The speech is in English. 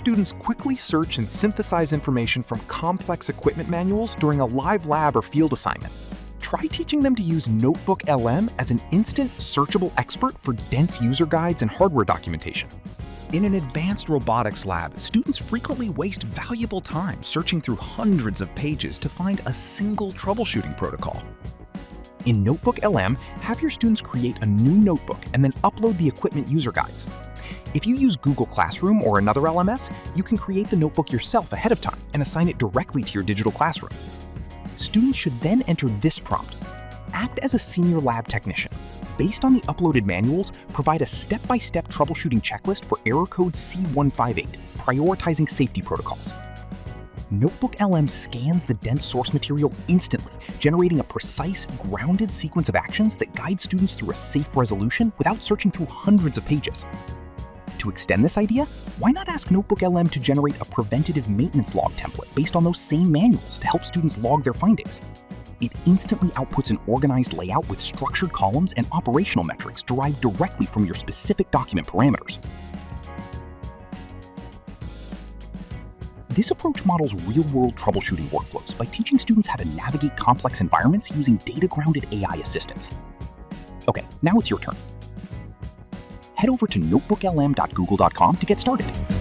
students quickly search and synthesize information from complex equipment manuals during a live lab or field assignment. Try teaching them to use NotebookLM as an instant, searchable expert for dense user guides and hardware documentation. In an advanced robotics lab, students frequently waste valuable time searching through hundreds of pages to find a single troubleshooting protocol. In NotebookLM, have your students create a new notebook and then upload the equipment user guides. If you use Google Classroom or another LMS, you can create the notebook yourself ahead of time and assign it directly to your digital classroom. Students should then enter this prompt. Act as a senior lab technician. Based on the uploaded manuals, provide a step-by-step troubleshooting checklist for error code C158, prioritizing safety protocols. NotebookLM scans the dense source material instantly, generating a precise, grounded sequence of actions that guide students through a safe resolution without searching through hundreds of pages. To extend this idea, why not ask NotebookLM to generate a preventative maintenance log template based on those same manuals to help students log their findings? It instantly outputs an organized layout with structured columns and operational metrics derived directly from your specific document parameters. This approach models real-world troubleshooting workflows by teaching students how to navigate complex environments using data-grounded AI assistance. Okay, now it's your turn. Head over to notebooklm.google.com to get started.